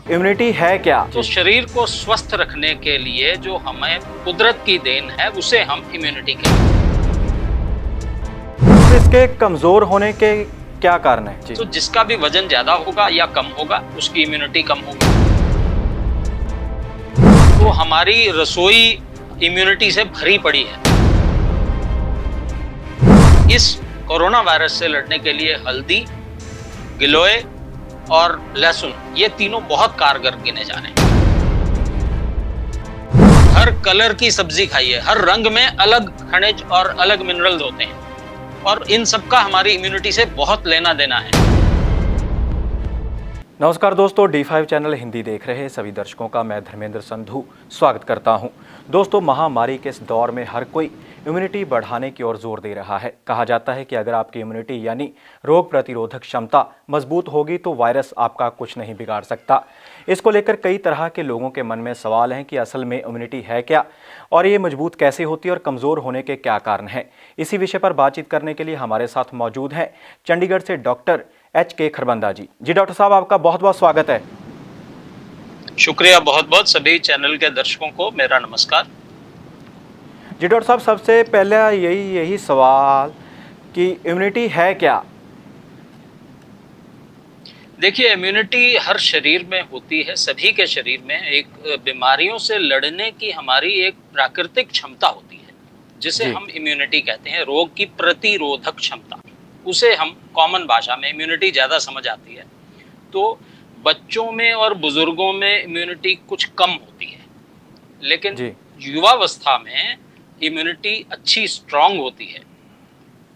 Immunity है क्या? तो शरीर को स्वस्थ रखने के लिए जो हमें कुदरत की देन है उसे हम इम्यूनिटी कहते हैं। इसके कमजोर होने के क्या कारण है जी? तो जिसका भी वजन ज्यादा होगा या कम होगा उसकी इम्यूनिटी कम होगी। तो हमारी रसोई इम्यूनिटी से भरी पड़ी है। इस कोरोना वायरस से लड़ने के लिए हल्दी, गिलोय और लहसुन ये तीनों बहुत कारगर गिने जा रहे हैं। हर कलर की सब्जी खाइए, हर रंग में अलग खनिज और अलग मिनरल्स होते हैं और इन सबका हमारी इम्यूनिटी से बहुत लेना देना है। नमस्कार दोस्तों, D5 चैनल हिंदी देख रहे सभी दर्शकों का मैं धर्मेंद्र संधू स्वागत करता हूं। दोस्तों, महामारी के इस दौर में हर कोई इम्यूनिटी बढ़ाने की ओर जोर दे रहा है। कहा जाता है कि अगर आपकी इम्यूनिटी यानी रोग प्रतिरोधक क्षमता मजबूत होगी तो वायरस आपका कुछ नहीं बिगाड़ सकता। इसको लेकर कई तरह के लोगों के मन में सवाल हैं कि असल में इम्यूनिटी है क्या और ये मजबूत कैसे होती है और कमज़ोर होने के क्या कारण हैं। इसी विषय पर बातचीत करने के लिए हमारे साथ मौजूद हैं चंडीगढ़ से डॉक्टर HK खरबंदा जी। डॉक्टर साहब, आपका बहुत बहुत स्वागत है। शुक्रिया बहुत बहुत। सभी चैनल के दर्शकों को मेरा नमस्कार। डॉक्टर साहब, सबसे पहला यही सवाल कि इम्यूनिटी है क्या? देखिए, इम्यूनिटी हर शरीर में होती है, सभी के शरीर में एक बीमारियों से लड़ने की हमारी एक प्राकृतिक क्षमता होती है जिसे हम इम्यूनिटी कहते हैं। रोग की प्रतिरोधक क्षमता, उसे हम कॉमन भाषा में इम्यूनिटी ज़्यादा समझ आती है। तो बच्चों में और बुजुर्गों में इम्यूनिटी कुछ कम होती है, लेकिन युवावस्था में इम्यूनिटी अच्छी स्ट्रांग होती है।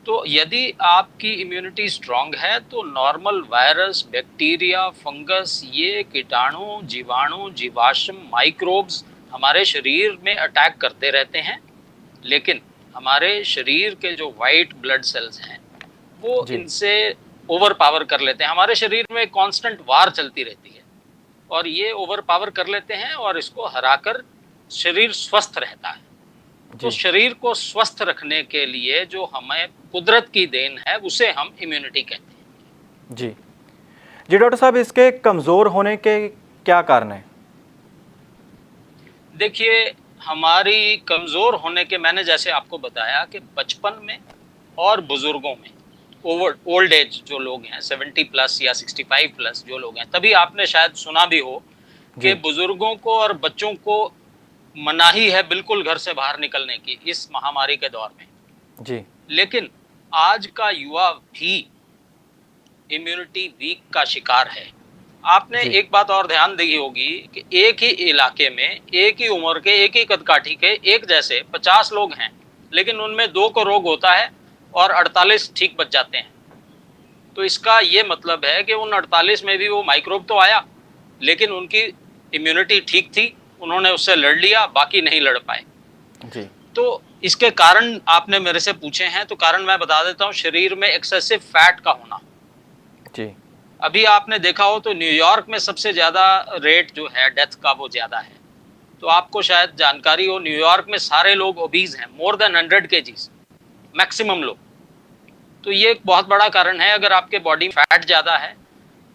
तो यदि आपकी इम्यूनिटी स्ट्रांग है तो नॉर्मल वायरस, बैक्टीरिया, फंगस, ये कीटाणु, जीवाणु, जीवाश्म, माइक्रोब्स हमारे शरीर में अटैक करते रहते हैं, लेकिन हमारे शरीर के जो वाइट ब्लड सेल्स हैं वो इनसे ओवर पावर कर लेते हैं। हमारे शरीर में कांस्टेंट वार चलती रहती है और ये ओवर पावर कर लेते हैं और इसको हराकर शरीर स्वस्थ रहता है। तो शरीर को स्वस्थ रखने के लिए जो हमें कुदरत की देन है उसे हम इम्यूनिटी कहते हैं। जी डॉक्टर साहब, इसके कमजोर होने के क्या कारण हैं? देखिए, हमारी कमजोर होने के मैंने जैसे आपको बताया कि बचपन में और बुजुर्गों में, ओल्ड एज जो लोग हैं 70 प्लस या 65 प्लस जो लोग हैं, तभी आपने शायद सुना भी हो कि बुजुर्गों को और बच्चों को मनाही है बिल्कुल घर से बाहर निकलने की इस महामारी के दौर में। लेकिन आज का युवा भी इम्यूनिटी वीक का शिकार है। आपने एक बात और ध्यान दी होगी कि एक ही इलाके में, एक ही उम्र के, एक ही कदकाठी के एक जैसे 50 लोग हैं, लेकिन उनमें 2 को रोग होता है और 48 ठीक बच जाते हैं। तो इसका ये मतलब है कि उन 48 में भी वो माइक्रोब तो आया, लेकिन उनकी इम्यूनिटी ठीक थी, उन्होंने उससे लड़ लिया, बाकी नहीं लड़ पाए। तो इसके कारण आपने मेरे से पूछे हैं, तो कारण मैं बता देता हूँ। शरीर में एक्सेसिव फैट का होना। अभी आपने देखा हो तो न्यूयॉर्क में सबसे ज्यादा रेट जो है डेथ का वो ज्यादा है। तो आपको शायद जानकारी हो, न्यूयॉर्क में सारे लोग ओबीज हैं, मोर देन 100 kgs मैक्सिमम लोग। तो ये एक बहुत बड़ा कारण है। अगर आपके बॉडी में फैट ज्यादा है,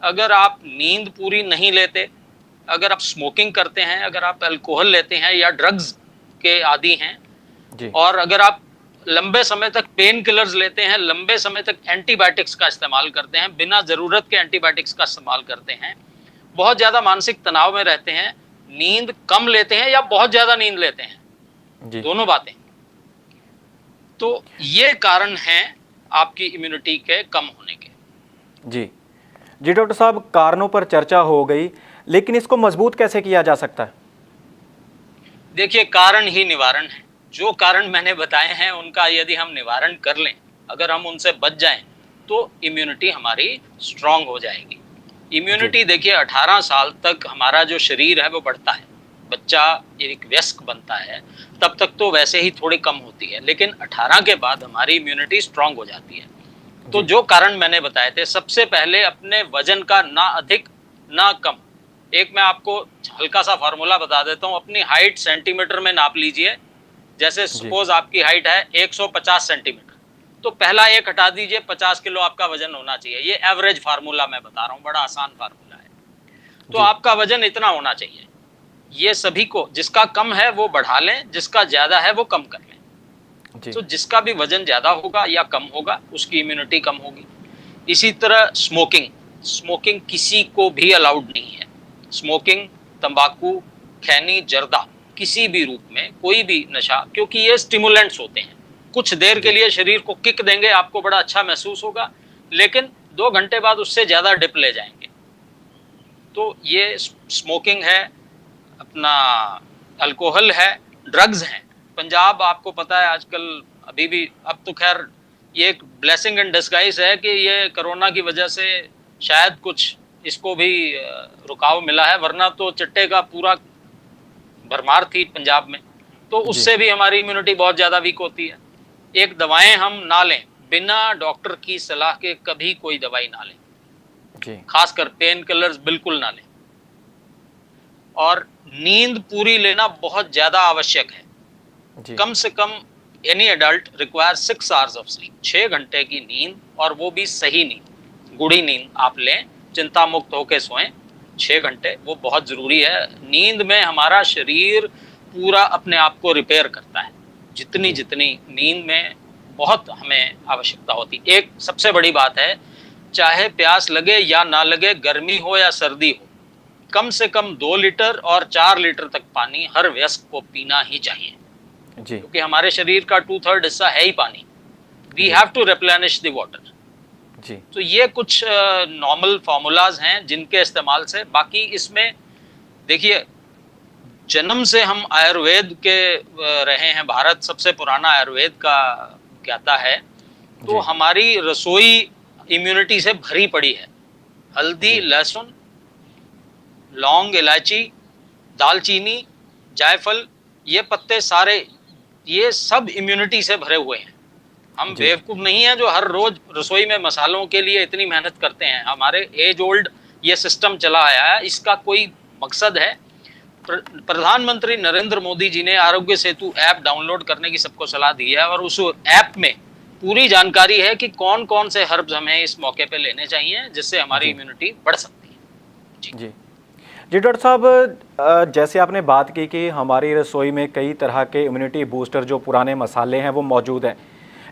अगर आप नींद पूरी नहीं लेते, अगर आप स्मोकिंग करते हैं, अगर आप अल्कोहल लेते हैं या ड्रग्स के आदी हैं, और अगर आप लंबे समय तक पेन किलर्स लेते हैं, लंबे समय तक एंटीबायोटिक्स का इस्तेमाल करते हैं, बिना जरूरत के एंटीबायोटिक्स का इस्तेमाल करते हैं, बहुत ज्यादा मानसिक तनाव में रहते हैं, नींद कम लेते हैं या बहुत ज्यादा नींद लेते हैं, दोनों बातें, तो ये कारण हैं आपकी इम्यूनिटी के कम होने के। जी डॉक्टर साहब, कारणों पर चर्चा हो गई, लेकिन इसको मजबूत कैसे किया जा सकता है? देखिए, कारण ही निवारण है। जो कारण मैंने बताए हैं उनका यदि हम निवारण कर लें, अगर हम उनसे बच जाएं, तो इम्यूनिटी हमारी स्ट्रांग हो जाएगी। इम्यूनिटी देखिए, 18 साल तक हमारा जो शरीर है वो बढ़ता है, बच्चा एक वयस्क बनता है, तब तक तो वैसे ही थोड़ी कम होती है, लेकिन 18 के बाद हमारी इम्यूनिटी स्ट्रांग हो जाती है। तो जो कारण मैंने बताए थे, सबसे पहले अपने वजन का ना अधिक ना कम। एक मैं आपको हल्का सा फार्मूला बता देता हूँ। अपनी हाइट सेंटीमीटर में नाप लीजिए। जैसे सपोज आपकी हाइट है 150 सेंटीमीटर, तो पहला 1 हटा दीजिए, 50 किलो आपका वजन होना चाहिए। ये एवरेज फार्मूला मैं बता रहा हूँ, बड़ा आसान फार्मूला है। तो आपका वजन इतना होना चाहिए। ये सभी को, जिसका कम है वो बढ़ा लें, जिसका ज्यादा है वो कम कर लें। जी तो जिसका भी वजन ज्यादा होगा या कम होगा उसकी इम्यूनिटी कम होगी। इसी तरह स्मोकिंग किसी को भी अलाउड नहीं है। स्मोकिंग, तंबाकू, खैनी, जर्दा, किसी भी रूप में कोई भी नशा, क्योंकि ये स्टिमुलेंट्स होते हैं, कुछ देर के लिए शरीर को किक देंगे, आपको बड़ा अच्छा महसूस होगा, लेकिन 2 घंटे बाद उससे ज्यादा डिप ले जाएंगे। तो ये स्मोकिंग है, अपना अल्कोहल है, ड्रग्स हैं। पंजाब आपको पता है आजकल अभी भी, अब तो खैर ये एक ब्लेसिंग इन डिस्गाइज है कि ये कोरोना की वजह से शायद कुछ इसको भी रुकाव मिला है, वरना तो चिट्टे का पूरा भरमार थी पंजाब में। तो उससे भी हमारी इम्यूनिटी बहुत ज़्यादा वीक होती है। एक दवाएं हम ना लें, बिना डॉक्टर की सलाह के कभी कोई दवाई ना लें जी। खासकर पेन किलर्स बिल्कुल ना लें। और नींद पूरी लेना बहुत ज़्यादा आवश्यक है जी। कम से कम any adult require 6 hours of sleep, 6 घंटे की नींद, और वो भी सही नींद, गुड़ी नींद आप लें, चिंता मुक्त होकर सोएं 6 घंटे, वो बहुत ज़रूरी है। नींद में हमारा शरीर पूरा अपने आप को रिपेयर करता है, जितनी नींद में बहुत हमें आवश्यकता होती। एक सबसे बड़ी बात है, चाहे प्यास लगे या ना लगे, गर्मी हो या सर्दी हो, कम से कम 2 लीटर और 4 लीटर तक पानी हर वयस्क को पीना ही चाहिए, जी क्योंकि हमारे शरीर का 2/3 हिस्सा है ही पानी। We have to replenish the water. जी। तो ये कुछ नॉर्मल फार्मूलाज हैं जिनके इस्तेमाल से, बाकी इसमें देखिए, जन्म से हम आयुर्वेद के रहे हैं, भारत सबसे पुराना आयुर्वेद का ज्ञाता है, तो हमारी रसोई इम्यूनिटी से भरी पड़ी है। हल्दी, लहसुन, लौंग, इलायची, दालचीनी, जायफल, ये पत्ते सारे, ये सब इम्यूनिटी से भरे हुए हैं। हम बेवकूफ़ नहीं हैं जो हर रोज रसोई में मसालों के लिए इतनी मेहनत करते हैं। हमारे एज ओल्ड ये सिस्टम चला आया है, इसका कोई मकसद है। प्रधानमंत्री नरेंद्र मोदी जी ने आरोग्य सेतु ऐप डाउनलोड करने की सबको सलाह दी है, और उस ऐप में पूरी जानकारी है कि कौन कौन से हर्ब्स हमें इस मौके पे लेने चाहिए जिससे हमारी इम्यूनिटी बढ़ सकती है। जी जी डॉक्टर साहब, जैसे आपने बात की कि हमारी रसोई में कई तरह के इम्यूनिटी बूस्टर जो पुराने मसाले हैं वो मौजूद हैं,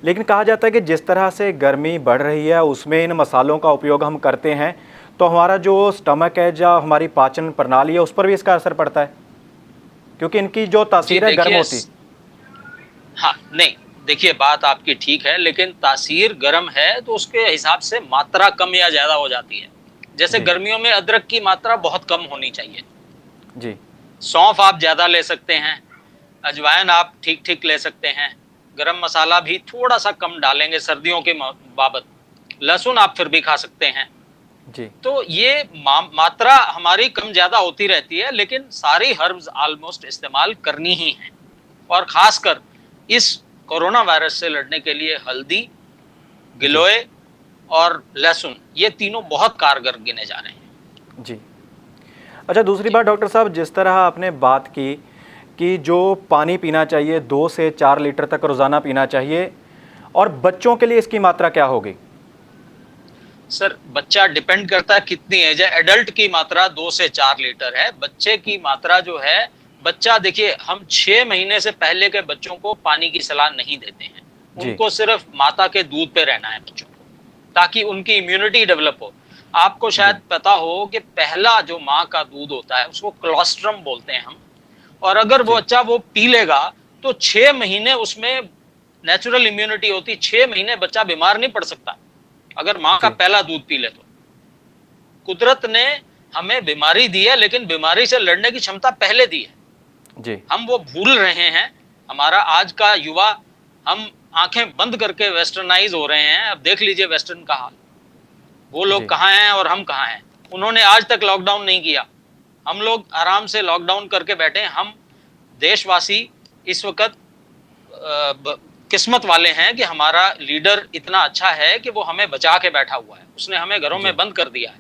लेकिन कहा जाता है कि जिस तरह से गर्मी बढ़ रही है उसमें इन मसालों का उपयोग हम करते हैं तो हमारा जो स्टमक है या हमारी पाचन प्रणाली है उस पर भी इसका असर पड़ता है, क्योंकि इनकी जो तासीर है गर्म होती। हाँ, नहीं, देखिए बात आपकी ठीक है, लेकिन तासीर गर्म है तो उसके हिसाब से मात्रा कम या ज़्यादा हो जाती है। जैसे गर्मियों में अदरक की मात्रा बहुत कम होनी चाहिए जी। सौंफ आप ज़्यादा ले सकते हैं, अजवाइन आप ठीक ठीक ले सकते हैं, गरम मसाला भी थोड़ा सा कम डालेंगे सर्दियों के बाबत, लहसुन आप फिर भी खा सकते हैं जी। तो ये मात्रा हमारी कम ज़्यादा होती रहती है, लेकिन सारी हर्ब्स ऑलमोस्ट इस्तेमाल करनी ही है। और ख़ासकर इस कोरोना वायरस से लड़ने के लिए हल्दी, गिलोय और लहसुन, ये तीनों बहुत कारगर गिने जा रहे हैं। जी। अच्छा, दूसरी बात डॉक्टर साहब, जिस तरह आपने बात की कि जो पानी पीना चाहिए 2 से 4 लीटर तक रोज़ाना पीना चाहिए, और बच्चों के लिए इसकी मात्रा क्या होगी? सर, बच्चा डिपेंड करता है कितनी एज है। एडल्ट की मात्रा 2 से 4 लीटर है। बच्चे की मात्रा जो है, बच्चा देखिए, हम 6 महीने से पहले के बच्चों को पानी की सलाह नहीं देते हैं। उनको सिर्फ माता के दूध पे रहना है बच्चों को, ताकि उनकी इम्यूनिटी डेवलप हो। आपको शायद पता हो कि पहला जो माँ का दूध होता है उसको क्लोस्ट्रम बोलते हैं हम, और अगर वो बच्चा वो पी लेगा तो 6 महीने उसमें नेचुरल इम्यूनिटी होती, 6 महीने बच्चा बीमार नहीं पड़ सकता अगर माँ का पहला दूध पी ले तो। कुदरत ने हमें बीमारी दी है, लेकिन बीमारी से लड़ने की क्षमता पहले दी है जी। हम वो भूल रहे हैं। हमारा आज का युवा, हम आंखें बंद करके वेस्टर्नाइज हो रहे हैं। अब देख लीजिए वेस्टर्न का हाल, वो लोग कहाँ हैं और हम कहाँ हैं। उन्होंने आज तक लॉकडाउन नहीं किया, हम लोग आराम से लॉकडाउन करके बैठे। हम देशवासी इस वक्त किस्मत वाले हैं कि हमारा लीडर इतना अच्छा है कि वो हमें बचा के बैठा हुआ है, उसने हमें घरों में बंद कर दिया है,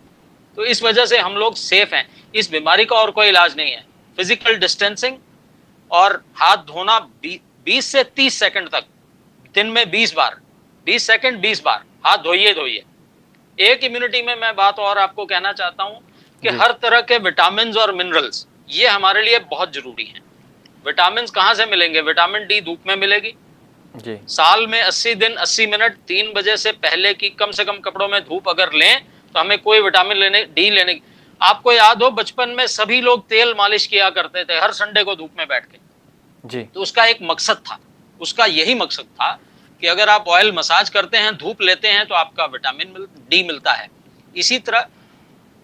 तो इस वजह से हम लोग सेफ हैं। इस बीमारी का और कोई इलाज नहीं है। फिजिकल डिस्टेंसिंग और हाथ धोना 20 से 30 सेकंड तक, दिन में 20 बार, 20 सेकंड 20 बार हाथ धोइए। एक इम्यूनिटी में मैं बात और आपको कहना चाहता हूं कि हर तरह के विटामिन और मिनरल्स ये हमारे लिए बहुत जरूरी हैं। विटामिन कहाँ से मिलेंगे? विटामिन डी धूप में मिलेगी जी। साल में 80 दिन 80 मिनट 3 बजे से पहले की कम से कम कपड़ों में धूप अगर लें तो हमें कोई विटामिन डी लेने की। आपको याद हो बचपन में सभी लोग तेल मालिश किया करते थे हर संडे को धूप में बैठ के जी। तो उसका एक मकसद था, उसका यही मकसद था कि अगर आप ऑयल मसाज करते हैं धूप लेते हैं तो आपका विटामिन डी मिलता है। इसी तरह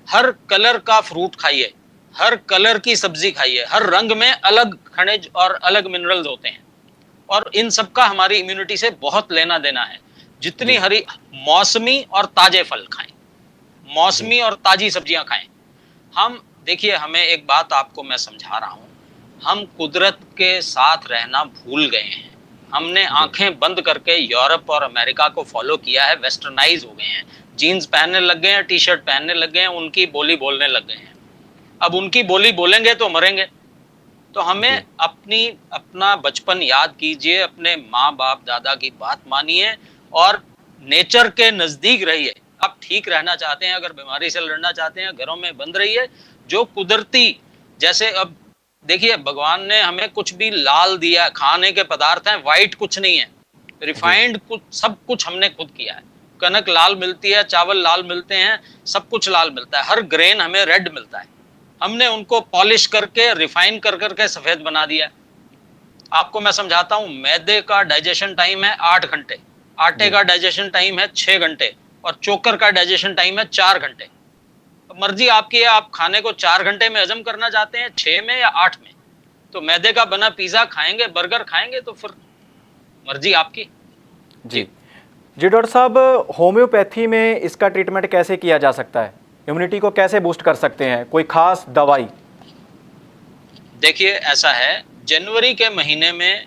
हर कलर का फ्रूट खाइए, हर कलर की सब्जी खाइए, हर रंग में अलग खनिज और अलग मिनरल्स होते हैं और इन सब का हमारी इम्यूनिटी से बहुत लेना देना है। जितनी हरी मौसमी और ताजे फल खाएं, मौसमी और ताजी सब्जियां खाएं। हम देखिए, हमें एक बात आपको मैं समझा रहा हूं, हम कुदरत के साथ रहना भूल गए हैं। हमने आंखें बंद करके यूरोप और अमेरिका को फॉलो किया है, वेस्टर्नाइज हो गए हैं, जीन्स पहनने लग गए हैं, टी शर्ट पहनने लग गए हैं, उनकी बोली बोलने लग गए हैं। अब उनकी बोली बोलेंगे तो मरेंगे। तो हमें अपना बचपन याद कीजिए, अपने माँ बाप दादा की बात मानिए और नेचर के नजदीक रहिए। आप ठीक रहना चाहते हैं, अगर बीमारी से लड़ना चाहते हैं, घरों में बंद रहिए। जो कुदरती, जैसे अब देखिए भगवान ने हमें कुछ भी लाल दिया, खाने के पदार्थ हैं, व्हाइट कुछ नहीं है, रिफाइंड कुछ, सब कुछ हमने खुद किया है। कनक लाल मिलती है, चावल लाल मिलते हैं, सब कुछ लाल मिलता है, हर ग्रेन हमें रेड मिलता है। हमने उनको पॉलिश करके रिफाइन कर करके सफेद बना दिया। आपको मैं समझाता हूं, मैदे का डाइजेशन टाइम है 8 घंटे, आटे का डाइजेशन टाइम है 6 घंटे और चोकर का डाइजेशन टाइम है 4 घंटे। मर्जी आपकी है, आप खाने को 4 घंटे में हजम करना चाहते हैं, 6 में या 8 में। तो मैदे का बना पिज्जा खाएंगे, बर्गर खाएंगे, तो फिर मर्जी आपकी। जी जी डॉक्टर साहब, होम्योपैथी में इसका ट्रीटमेंट कैसे किया जा सकता है? इम्यूनिटी को कैसे बूस्ट कर सकते हैं? कोई खास दवाई? देखिए ऐसा है, जनवरी के महीने में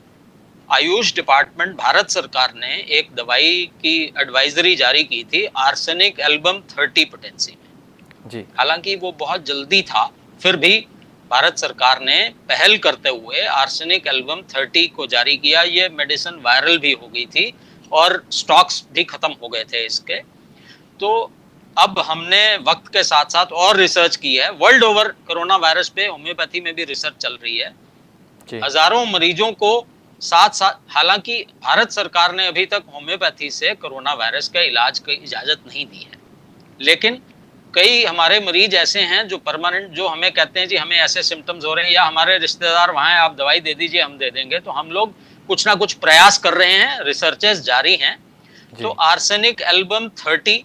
आयुष डिपार्टमेंट भारत सरकार ने एक दवाई की एडवाइजरी जारी की थी, आर्सेनिक एल्बम 30 पोटेंसी में। जी। हालांकि वो बहुत जल्दी था, फिर भी भारत सरकार ने पहल करते हुए आर्सेनिक एल्बम 30 को जारी किया। ये मेडिसिन वायरल भी हो गई थी और स्टॉक्स भी खत्म हो गए थे इसके। तो अब हमने वक्त के साथ साथ और रिसर्च की है, वर्ल्ड ओवर कोरोना वायरस पे होम्योपैथी में भी रिसर्च चल रही है। हजारों मरीजों को साथ साथ, हालांकि भारत सरकार ने अभी तक होम्योपैथी से कोरोना वायरस के इलाज की इजाजत नहीं दी है, लेकिन कई हमारे मरीज ऐसे हैं जो परमानेंट, जो हमें कहते हैं जी हमें ऐसे सिम्टम्स हो रहे हैं या हमारे रिश्तेदार वहां हैं, आप दवाई दे दीजिए हम दे देंगे। तो हम लोग कुछ ना कुछ प्रयास कर रहे हैं, रिसर्चेस जारी हैं। तो आर्सेनिक एल्बम 30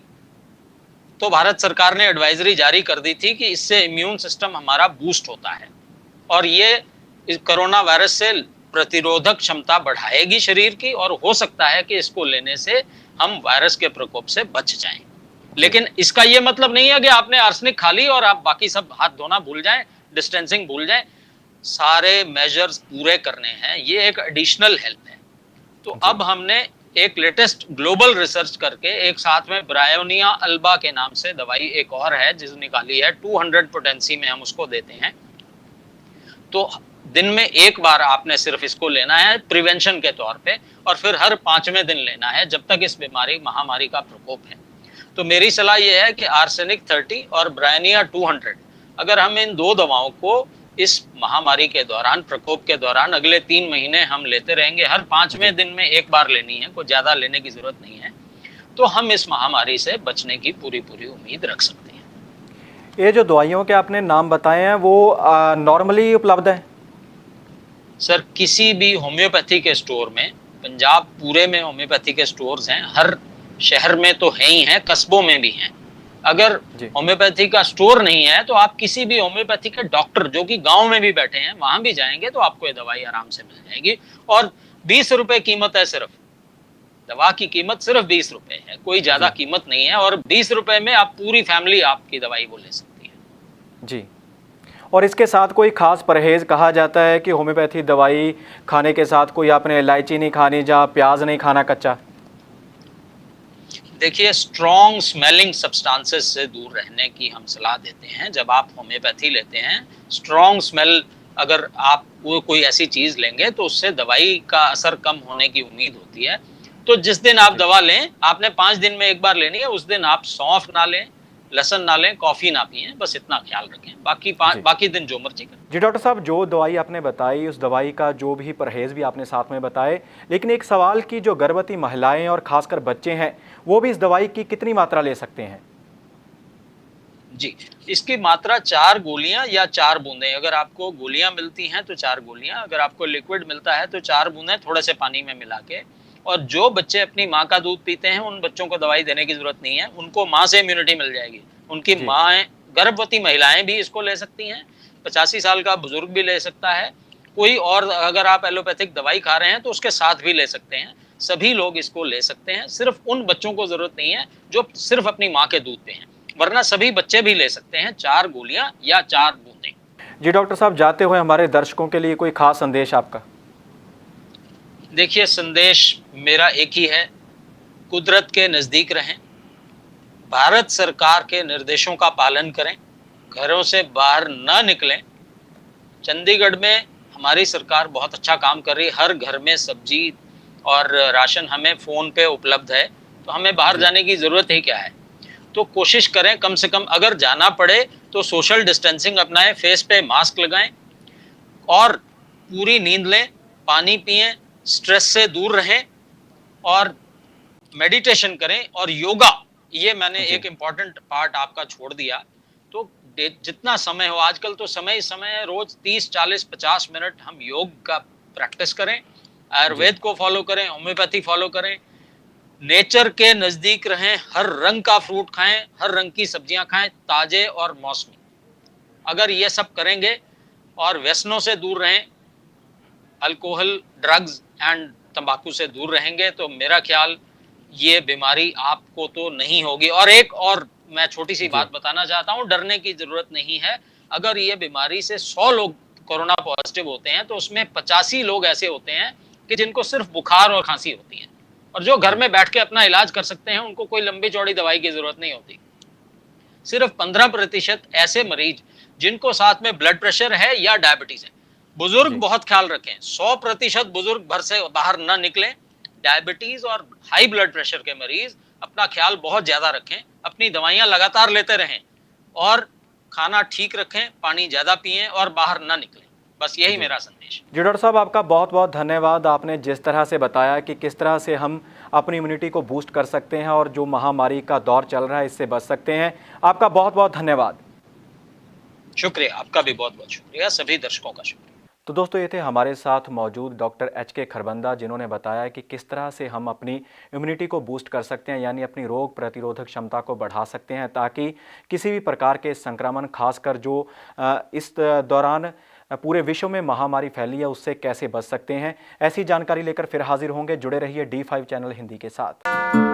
तो भारत सरकार ने एडवाइजरी जारी कर दी थी कि इससे इम्यून सिस्टम हमारा बूस्ट होता है और ये कोरोना वायरस से प्रतिरोधक क्षमता बढ़ाएगी शरीर की, और हो सकता है कि इसको लेने से हम वायरस के प्रकोप से बच जाएं। लेकिन इसका ये मतलब नहीं है कि आपने आर्सेनिक खा ली और आप बाकी सब हाथ धोना भूल जाएं, डिस्टेंसिंग भूल जाएं। सारे मेजर्स पूरे करने हैं, ये एक एडिशनल हेल्प है। तो अब हमने एक लेटेस्ट ग्लोबल रिसर्च करके एक साथ में ब्रायोनिया अल्बा के नाम से दवाई एक और है जिस निकाली है, 200 पोटेंसी में हम उसको देते हैं। तो दिन में एक बार आपने सिर्फ इसको लेना है प्रिवेंशन के तौर पे, और फिर हर 5वें दिन लेना है जब तक इस बीमारी महामारी का प्रकोप है। तो मेरी सलाह यह है कि आर्सेनिक 30 और ब्रायोनिया 200, अगर हम इन 2 दवाओं को इस महामारी के दौरान, प्रकोप के दौरान अगले 3 महीने हम लेते रहेंगे, हर 5वें दिन में एक बार लेनी है, कोई ज्यादा लेने की जरूरत नहीं है, तो हम इस महामारी से बचने की पूरी उम्मीद रख सकते हैं। ये जो दवाइयों के आपने नाम बताए हैं वो नॉर्मली उपलब्ध है? सर, किसी भी होम्योपैथी के स्टोर में, पंजाब पूरे में होम्योपैथी के स्टोर्स हैं, हर शहर में तो है ही हैं, कस्बों में भी हैं। अगर होम्योपैथी का स्टोर नहीं है तो आप किसी भी होम्योपैथी के डॉक्टर जो कि गांव में भी बैठे हैं वहां भी जाएंगे तो आपको ये दवाई आराम से मिल जाएगी। और 20 रुपए कीमत है, सिर्फ दवा की कीमत सिर्फ 20 रुपए है, कोई ज्यादा कीमत नहीं है। और 20 रुपए में आप पूरी फैमिली आपकी दवाई वो ले सकती है। जी। और इसके साथ कोई खास परहेज कहा जाता है कि होम्योपैथी दवाई खाने के साथ कोई आपने इलायची नहीं खानी या प्याज नहीं खाना कच्चा? देखिए, स्ट्रॉन्ग स्मेलिंग सब्सटेंसेस से दूर रहने की हम सलाह देते हैं। जब आप होम्योपैथी लेते हैं, स्ट्रॉन्ग स्मेल, अगर आप वो कोई ऐसी चीज लेंगे तो उससे दवाई का असर कम होने की उम्मीद होती है। तो जिस दिन आप दवा लें, आपने 5 दिन में एक बार लेनी है, उस दिन आप सौंफ ना लें, लहसुन ना लें, कॉफी ना पिएं, बस इतना ख्याल रखें। जी। बाकी दिन जो मर्जी करें। जी डॉक्टर साहब, जो दवाई आपने बताई उस दवाई का जो भी परहेज़ भी आपने साथ में बताए, लेकिन एक सवाल कि जो गर्भवती महिलाएं और खासकर बच्चे हैं वो भी इस दवाई की कितनी मात्रा ले सकते हैं? जी, इसकी मात्रा 4 गोलियाँ या 4 बूंदें, अगर आपको गोलियाँ मिलती हैं तो 4 गोलियाँ, अगर आपको लिक्विड मिलता है तो 4 बूंदें थोड़े से पानी में मिला के। और जो बच्चे अपनी माँ का दूध पीते हैं उन बच्चों को दवाई देने की ज़रूरत नहीं है, उनको माँ से इम्यूनिटी मिल जाएगी। उनकी जी। माँएँ, गर्भवती महिलाएँ भी इसको ले सकती हैं, 85 साल का बुजुर्ग भी ले सकता है, कोई और अगर आप एलोपैथिक दवाई खा रहे हैं तो उसके साथ भी ले सकते हैं। सभी लोग इसको ले सकते हैं, सिर्फ़ उन बच्चों को ज़रूरत नहीं है जो सिर्फ़ अपनी माँ के दूध पे हैं। वरना सभी बच्चे भी ले सकते हैं 4 गोलियाँ या 4 बूंदें। जी डॉक्टर साहब, जाते हुए हमारे दर्शकों के लिए कोई खास संदेश आपका? देखिए, संदेश मेरा एक ही है, कुदरत के नज़दीक रहें, भारत सरकार के निर्देशों का पालन करें, घरों से बाहर ना निकलें। चंडीगढ़ में हमारी सरकार बहुत अच्छा काम कर रही है, हर घर में सब्जी और राशन हमें फ़ोन पे उपलब्ध है, तो हमें बाहर जी। जाने की ज़रूरत ही क्या है। तो कोशिश करें कम से कम, अगर जाना पड़े तो सोशल डिस्टेंसिंग अपनाएं, फेस पे मास्क लगाएं और पूरी नींद लें, पानी पिएं, स्ट्रेस से दूर रहें और मेडिटेशन करें और योगा। ये मैंने जी। एक इम्पॉर्टेंट पार्ट आपका छोड़ दिया। तो जितना समय हो, आजकल तो समय ही समय है, रोज 30 40 50 मिनट हम योग का प्रैक्टिस करें, जी। आयुर्वेद को फॉलो करें, होम्योपैथी फॉलो करें, नेचर के नज़दीक रहें, हर रंग का फ्रूट खाएँ, हर रंग की सब्जियाँ खाएँ, ताज़े और मौसमी। अगर ये सब करेंगे और व्यसनों से दूर रहें, अल्कोहल, ड्रग्स एंड तंबाकू से दूर रहेंगे, तो मेरा ख्याल ये बीमारी आपको तो नहीं होगी। और एक और मैं छोटी-सी जी। बात बताना चाहता हूँ, डरने की ज़रूरत नहीं है। अगर ये बीमारी से 100 लोग कोरोना पॉज़िटिव होते हैं, तो उसमें 85 लोग ऐसे होते हैं कि जिनको सिर्फ़ बुखार और खाँसी होती है। और जो घर जी। में बैठ के अपना इलाज कर सकते हैं, उनको कोई लंबी-चौड़ी दवाई की ज़रूरत नहीं होती। सिर्फ 15% ऐसे मरीज जिनको साथ में ब्लड प्रेशर है या डायबिटीज है। बुजुर्ग जी। बहुत ख्याल रखें, 100% बुजुर्ग घर से बाहर न निकलें। डायबिटीज और हाई ब्लड प्रेशर के मरीज अपना ख्याल बहुत ज्यादा रखें, अपनी दवाइयां लगातार लेते रहें और खाना ठीक रखें, पानी ज्यादा पिएं और बाहर न निकलें। बस यही जी। मेरा संदेश। जी डॉक्टर साहब, आपका बहुत बहुत धन्यवाद। आपने जिस तरह से बताया कि किस तरह से हम अपनी इम्यूनिटी को बूस्ट कर सकते हैं और जो महामारी का दौर चल रहा है इससे बच सकते हैं, आपका बहुत बहुत धन्यवाद। शुक्रिया, आपका भी बहुत बहुत शुक्रिया, सभी दर्शकों का शुक्रिया। तो दोस्तों, ये थे हमारे साथ मौजूद डॉक्टर HK खरबंदा, जिन्होंने बताया कि किस तरह से हम अपनी इम्यूनिटी को बूस्ट कर सकते हैं, यानी अपनी रोग प्रतिरोधक क्षमता को बढ़ा सकते हैं, ताकि किसी भी प्रकार के संक्रमण, खासकर जो इस दौरान पूरे विश्व में महामारी फैली है, उससे कैसे बच सकते हैं। ऐसी जानकारी लेकर फिर हाजिर होंगे। जुड़े रहिए D5 चैनल हिंदी के साथ।